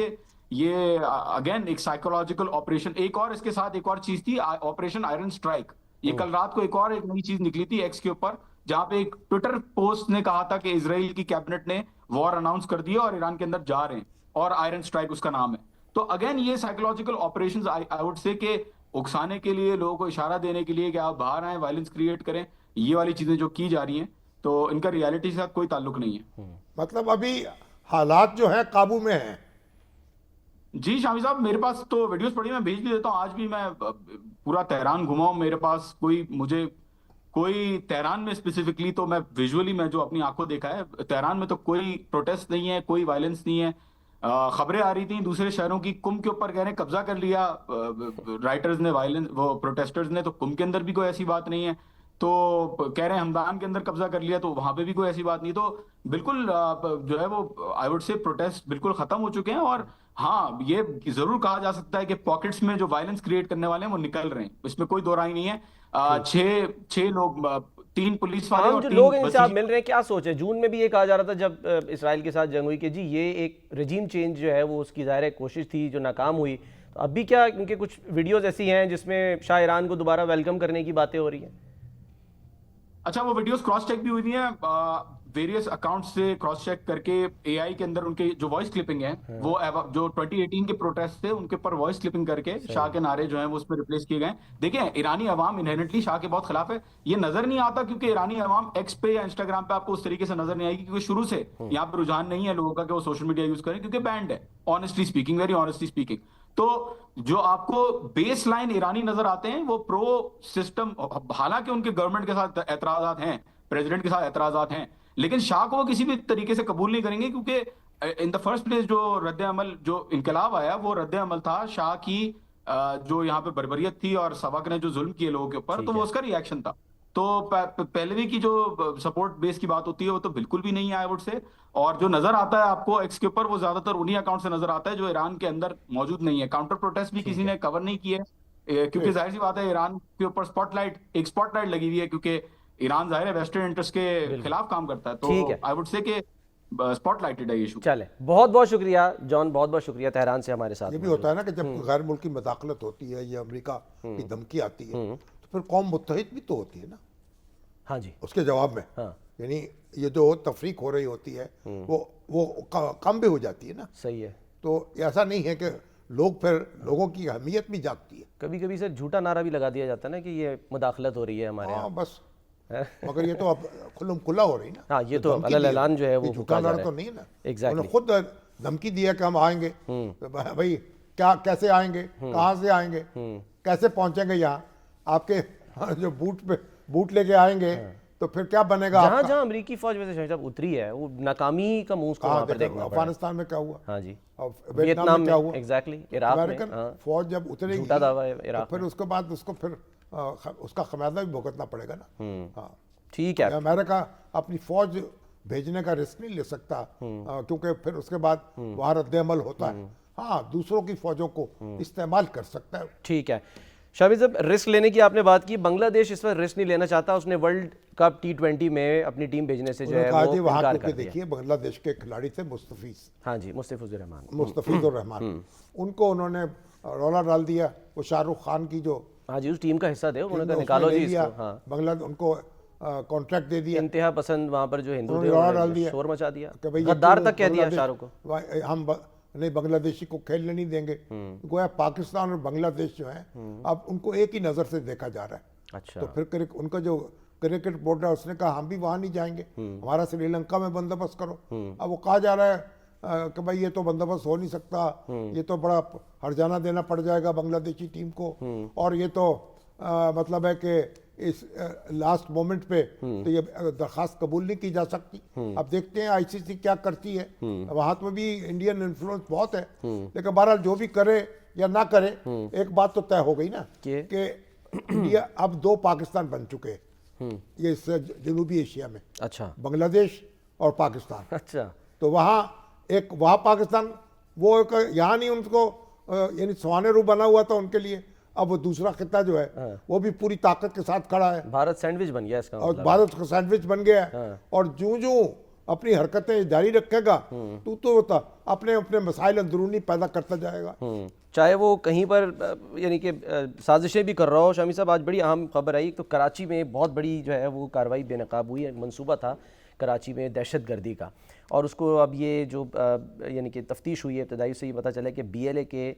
ये अगेन एक साइकोलॉजिकल ऑपरेशन। एक और इसके साथ एक और चीज थी, ऑपरेशन आयरन स्ट्राइक। ये कल रात को एक और एक नई चीज निकली थी एक्स के ऊपर, जहां पे एक ट्विटर पोस्ट ने कहा था कि इजराइल की कैबिनेट ने वॉर अनाउंस कर दिया और ईरान के अंदर जा रहे हैं, और आयरन स्ट्राइक उसका नाम है। तो अगेन ये psychological operations I would say के उकसाने के लिए, लोगों को इशारा देने के लिए कि आप बाहर आए, वायलेंस क्रिएट करें, ये वाली चीजें जो की जा रही हैं, तो इनका रियलिटी के साथ कोई ताल्लुक नहीं है। मतलब अभी हालात जो है काबू में है। जी शामी साहब, मेरे पास तो वीडियोस पड़ी, मैं भेज भी देता हूँ। आज भी मैं पूरा तेहरान घुमा हूँ, मेरे पास कोई तेहरान में स्पेसिफिकली तो मैं विजुअली मैं जो अपनी आंखों देखा है, तेहरान में तो कोई प्रोटेस्ट नहीं है, कोई वायलेंस नहीं है। खबरें आ रही थी दूसरे शहरों की, कुम के ऊपर कह रहे हैं कब्जा कर लिया राइटर्स ने, वायलेंस वो प्रोटेस्टर्स ने, तो कुम के अंदर भी कोई ऐसी बात नहीं है। तो कह रहे हैं हमदान के अंदर कब्जा कर लिया, तो वहां पे भी कोई ऐसी बात नहीं। तो बिल्कुल जो है वो आई वुड से प्रोटेस्ट बिल्कुल खत्म हो चुके हैं। और हाँ, ये जरूर कहा जा सकता है कि पॉकेट्स में जो वायलेंस क्रिएट करने वाले हैं वो निकल रहे हैं, इसमें कोई दो राय नहीं है। छह लोग, 3 पुलिस वाले आम और जो 3 लोग इनसे आप बसी। मिल रहे हैं, क्या सोच है? जून में भी ये कहा जा रहा था जब इसराइल के साथ जंग हुई कि जी ये एक रजीम चेंज जो है वो उसकी ज़ाहिर है कोशिश थी जो नाकाम हुई। तो अभी क्या इनके कुछ वीडियोस ऐसी हैं जिसमें शाह ईरान को दोबारा वेलकम करने की बातें हो रही हैं? अच्छा, वो वीडियोस क्रॉस चेक भी हुई है, वेरियस अकाउंट से क्रॉस चेक करके। एआई के अंदर उनके जो वॉइस क्लिपिंग है, वो जो 2018 के प्रोटेस्ट थे उनके ऊपर वॉइस क्लिपिंग करके शाह के नारे जो हैं वो उसमें रिप्लेस किए गए। देखिए, ईरानी अवाम इनहेरेंटली शाह के बहुत खिलाफ है। ये नजर नहीं आता क्योंकि ईरानी अवाम एक्स पे या इंस्टाग्राम पे आपको उस तरीके से नजर नहीं आएगी, क्योंकि शुरू से यहाँ पे रुझान नहीं है लोगों का कि वो सोशल मीडिया यूज करें, क्योंकि बैंड है। Honestly speaking, very honestly speaking, तो जो आपको बेस लाइन ईरानी नजर आते हैं वो प्रो सिस्टम, हालांकि उनके गवर्नमेंट के साथ एतराजात हैं, प्रेसिडेंट के साथ एतराजात हैं, लेकिन शाह को वो किसी भी तरीके से कबूल नहीं करेंगे, क्योंकि इन द फर्स्ट प्लेस जो रद्द अमल, जो इनकलाब आया वो रद्द अमल था शाह की जो यहाँ पे बर्बरियत थी और सबक ने जो जुल्म किए लोगों के ऊपर, तो वो उसका रिएक्शन था। तो पहलवी की जो सपोर्ट बेस की बात होती है वो तो बिल्कुल भी नहीं है आई वुड से। और जो नजर आता है आपको एक्स के ऊपर, वो ज्यादातर उन्हीं अकाउंट से नजर आता है जो ईरान के अंदर मौजूद नहीं है। काउंटर प्रोटेस्ट भी किसी ने कवर नहीं किए, क्योंकि जाहिर सी बात है ईरान के ऊपर एक स्पॉटलाइट लगी हुई है, क्योंकि ईरान जाहिर है वेस्टर्न इंटरेस्ट के खिलाफ काम करता है। तो आई वुड से कि स्पॉटलाइटेड है इशू। चले, बहुत बहुत शुक्रिया जॉन, बहुत बहुत शुक्रिया तेहरान से हमारे साथ। ये भी होता है ना कि जब गैर मुल्की मदाखलत होती है या अमेरिका की धमकी आती है तो फिर कौम मुत्तहिद भी तो होती है ना हाँ जी, उसके जवाब में। हाँ यानी ये जो तफरीक हो रही होती है वो कम भी हो जाती है ना। सही है। तो ऐसा नहीं है कि लोगों की अहमियत भी जागती है। कभी कभी सर झूठा नारा भी लगा दिया जाता है ना कि ये मुदाखलत हो रही है हमारे यहाँ। हाँ बस, मगर ये तो अब खुल्लम खुला हो रही ना। हाँ, ये तो अलग ऐलान जो है वो झूठा नारा तो नहीं है ना। एग्जैक्टली, उन्होंने खुद धमकी दी है कि हम आएंगे, तो भाई क्या कैसे आएंगे, कहाँ से आएंगे, कैसे पहुंचेंगे यहाँ, आपके जो बूट लेके आएंगे तो फिर क्या बनेगा? जहाँ जहाँ अमेरिकी फौज वैसे शाह साहब उतरी है वो नाकामी का मुंह उसको वहाँ पर देखना पड़ा। अफगानिस्तान में क्या हुआ, हाँ जी, वियतनाम में क्या हुआ, एग्जैक्टली, इराक अमेरिकन में फौज जब उतरेगी झूठा दावा है तो इराक फिर उसके बाद उसको फिर उसका खमियाजा भी भुगतना पड़ेगा ना। हाँ ठीक है। अमेरिका अपनी फौज भेजने का रिस्क नहीं ले सकता, क्योंकि फिर उसके बाद वहाँ रद्द-ए-अमल होता है। हाँ, दूसरों की फौजों को इस्तेमाल कर सकता है। ठीक है शाबिज, जब रिस्क लेने की आपने बात की, बांग्लादेश इस पर रिस्क नहीं लेना चाहता, उसने वर्ल्ड कप T20 में अपनी टीम भेजने से जो है वो इनकार कर दिया। देखिए, बांग्लादेश के खिलाड़ी थे मुस्तफीज, हाँ जी, मुस्तफीजुर रहमान, उनको उन्होंने रौला डाल दिया। वो शाहरुख खान की जो, हाँ जी, उस टीम का हिस्सा थे, उन्होंने कहा निकालो जी इसको। हाँ, बांग्लादेश उनको कॉन्ट्रैक्ट दे दिया। इंतहा पसंद वहाँ पर जो हिंदू थे रौला डाल दिया, शोर मचा दिया, कि भाई गद्दार तक कह दिया शाहरुख को, हम नहीं बांग्लादेशी को खेलने नहीं देंगे। गोया पाकिस्तान और बांग्लादेश जो है अब उनको एक ही नज़र से देखा जा रहा है। अच्छा, तो फिर उनका जो क्रिकेट बोर्ड है उसने कहा हम भी वहाँ नहीं जाएंगे, हमारा श्रीलंका में बंदोबस्त करो। अब वो कहा जा रहा है कि भाई ये तो बंदोबस्त हो नहीं सकता, ये तो बड़ा हर्जाना देना पड़ जाएगा बांग्लादेशी टीम को, और ये तो मतलब है कि इस लास्ट मोमेंट पे तो ये दरखास्त कबूल नहीं की जा सकती। अब देखते हैं आईसीसी क्या करती है। वहां तो भी इंडियन इन्फ्लुएंस बहुत है, लेकिन बहरहाल जो भी करे या ना करे, एक बात तो तय हो गई ना कि इंडिया अब 2 पाकिस्तान बन चुके हैं ये जनूबी एशिया में। अच्छा, बांग्लादेश और पाकिस्तान। अच्छा, तो वहाँ पाकिस्तान वो यहाँ नहीं, उनको यानी सुहाने रू बना हुआ था उनके लिए, अब वो दूसरा खिता जो है वो भी पूरी ताकत के साथ खड़ा है भारत सैंडविच बन गया इसका और मतलब। भारत का सैंडविच बन गया है। और जो अपनी हरकतें जारी रखेगा तो होता अपने अपने मसाइल अंदरूनी पैदा करता जाएगा। चाहे वो कहीं पर यानी कि साजिशें भी कर रहा हो। शामी साहब, आज बड़ी अहम खबर आई, तो कराची में बहुत बड़ी जो है वो कार्रवाई बेनकाब हुई है। मंसूबा था कराची में दहशतगर्दी का, और उसको अब ये जो यानी कि तफ्तीश हुई है, इब्तदाई से ये पता चला कि BLA के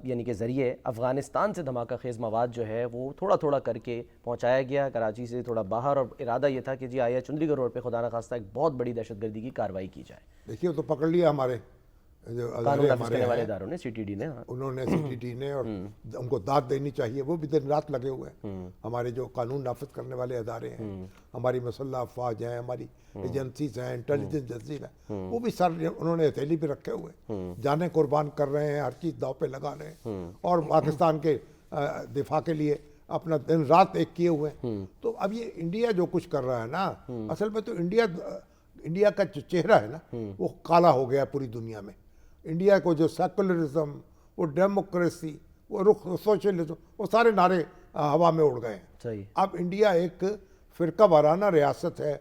यानी कि ज़रिए अफ़गानिस्तान से धमाका खेज़ मवाद जो है वो थोड़ा थोड़ा करके पहुंचाया गया कराची से थोड़ा बाहर, और इरादा ये था कि जी आया चुंदरीगढ़ रोड पे खुदा न खास्ता एक बहुत बड़ी दहशतगर्दी की कार्रवाई की जाए। देखिए तो पकड़ लिया हमारे जो कानून नाफिज हमारे करने वाले इदारों ने, CTD ने, उन्होंने CTD ने, और उनको दाद देनी चाहिए, वो भी दिन रात लगे हुए हैं। हमारे जो कानून नाफिज करने वाले अदारे हैं, हमारी मसल्ला अफवाज हैं, हमारी एजेंसीज हैं, इंटेलिजेंस एजेंसीज हैं, वो भी सर उन्होंने हथेली पे रखे हुए, जाने कुर्बान कर रहे हैं, हर चीज़ दाव पे लगा रहे हैं, और पाकिस्तान के दिफा के लिए अपना दिन रात एक किए हुए हैं। तो अब ये इंडिया जो कुछ कर रहा है ना, असल में तो इंडिया का जो चेहरा है ना वो काला हो गया पूरी दुनिया में। इंडिया को जो सेकुलरिज्म, वो डेमोक्रेसी, वो रुख सोशलिज्म, वो सारे नारे हवा में उड़ गए हैं। सही। अब इंडिया एक फिरका वाराना रियासत है,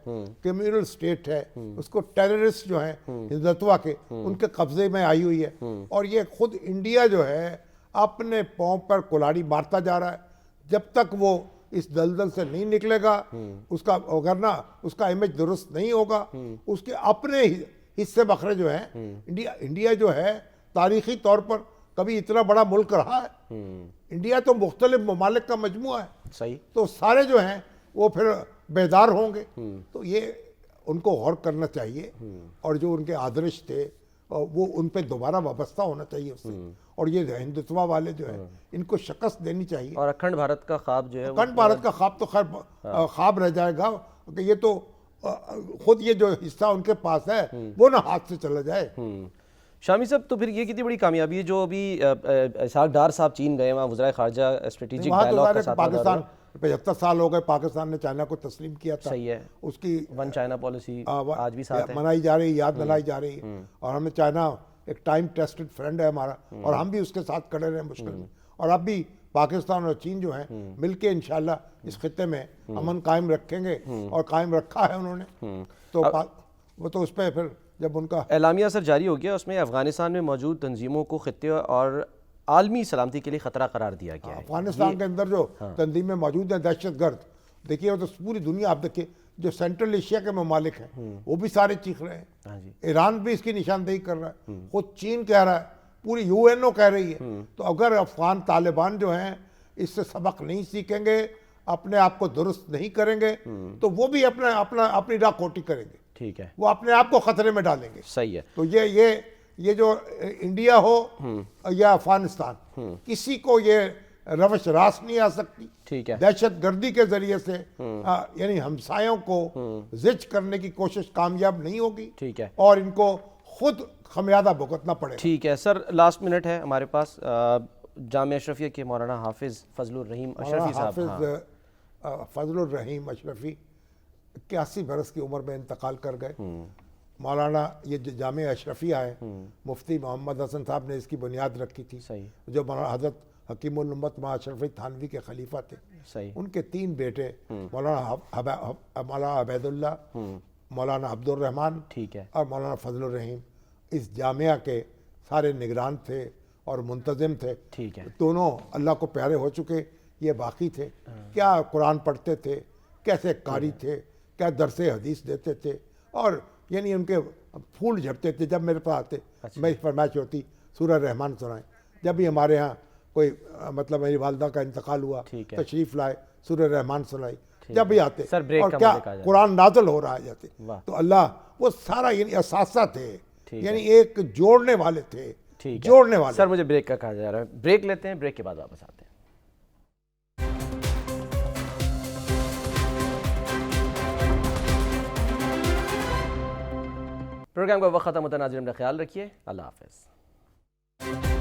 कम्युनल स्टेट है, उसको टेररिस्ट जो हैं हिंदुत्व के उनके कब्जे में आई हुई है, और ये खुद इंडिया जो है अपने पाँव पर कुल्हाड़ी मारता जा रहा है। जब तक वो इस दलदल से नहीं निकलेगा, उसका अगर ना उसका इमेज दुरुस्त नहीं होगा, उसके अपने हिस्से बखरे जो हैं, इंडिया जो है तारीखी तौर पर कभी इतना बड़ा मुल्क रहा है? इंडिया तो मुख्तलिफ ममालिक का मजमुआ है। सही। तो सारे जो हैं वो फिर बेदार होंगे। तो ये उनको गौर करना चाहिए, और जो उनके आदर्श थे वो उन पर दोबारा वाबस्ता होना चाहिए उससे, और ये हिंदुत्व वाले जो है इनको शिकस्त देनी चाहिए। और अखंड भारत का ख्वाब जो है, अखंड भारत का ख्वाब तो खैर ख्वाब रह जाएगा, कि ये तो खुद ये जो हिस्सा उनके पास है वो ना हाथ से चला जाए। शामी साहब, तो फिर ये कितनी बड़ी कामयाबी है जो अभी इसहाक डार साहब चीन गए, वहाँ वज़ीर ख़ारजा स्ट्रेटेजिक डायलॉग का साथ पाकिस्तान 75 साल हो गए, पाकिस्तान ने चाइना को तस्लीम किया था। सही है। उसकी वन चाइना पॉलिसी आज भी साथ है, मनाई जा रही है, याद दिलाई जा रही है, और हमें चाइना एक टाइम टेस्टेड फ्रेंड है हमारा, और हम भी उसके साथ खड़े रहे मुश्किल में, और अब भी पाकिस्तान और चीन जो हैं मिलके इंशाल्लाह इस खित्ते में अमन कायम रखेंगे, और कायम रखा है उन्होंने। तो वो तो उस पर फिर जब उनका एलामिया सर जारी हो गया, उसमें अफगानिस्तान में मौजूद तंजीमों को खित्ते और आलमी सलामती के लिए खतरा करार दिया गया है। अफगानिस्तान के अंदर जो तंजीमें मौजूद है दहशतगर्द, देखिए वो तो पूरी दुनिया, आप देखिए जो सेंट्रल एशिया के ममालिक हैं वो भी सारे चीख रहे हैं, ईरान भी इसकी निशानदेही कर रहा है, खुद चीन कह रहा है, पूरी UNO कह रही है। तो अगर अफगान तालिबान जो हैं इससे सबक नहीं सीखेंगे, अपने आप को दुरुस्त नहीं करेंगे, तो वो भी अपनी राह खोटी करेंगे। ठीक है, वो अपने आप को खतरे में डालेंगे। सही है। तो ये जो इंडिया हो या अफगानिस्तान, किसी को ये रवश रास नहीं आ सकती। ठीक है। दहशतगर्दी के जरिए से यानी हमसायों को जिच करने की कोशिश कामयाब नहीं होगी। ठीक है। और इनको खुद खमियाजा भुगतना पड़ेगा। ठीक है सर, लास्ट मिनट है हमारे पास। जामिया अशरफिया के मौलाना हाफिज फजलुर रहीम अशरफी साहब, फजलुर रहीम अशरफी 81 बरस की उम्र में इंतकाल कर गए। मौलाना ये जो जामिया अशरफिया है, मुफ्ती मोहम्मद हसन साहब ने इसकी बुनियाद रखी थी। सही। जो मौलाना हज़रत हकीमुल उम्मत मौलाना अशरफी थानवी के खलीफा थे। सही। उनके 3 बेटे मौलाना अबैदुल्लाह, मौलाना अब्दुल रहमान, ठीक है, और मौलाना फजलुर रहीम इस जामिया के सारे निगरान थे और मुंतजिम थे। ठीक है। दोनों अल्लाह को प्यारे हो चुके, ये बाकी थे। क्या कुरान पढ़ते थे, कैसे कारी थे, क्या दरसे हदीस देते थे, और यानी उनके फूल झड़ते थे जब मेरे पास आते। मैं इस फरमाइश होती सूरह रहमान सुनाए। जब भी हमारे यहाँ कोई मतलब मेरी वालदा का इंतकाल हुआ, तशरीफ लाए, सूरह रहमान सुनाई, जब भी आते। और क्या कुरान नाज़िल हो रहा है जाते, तो अल्लाह वो सारा यानी असासा थे, यानी एक जोड़ने वाले थे। जोड़ने वाले। सर मुझे ब्रेक का कहा जा रहा है, ब्रेक लेते हैं, ब्रेक के बाद वापस आते हैं। प्रोग्राम का वक्त खत्म होता है, नाज़रीन अपना ख्याल रखिए, अल्लाह हाफ़िज़।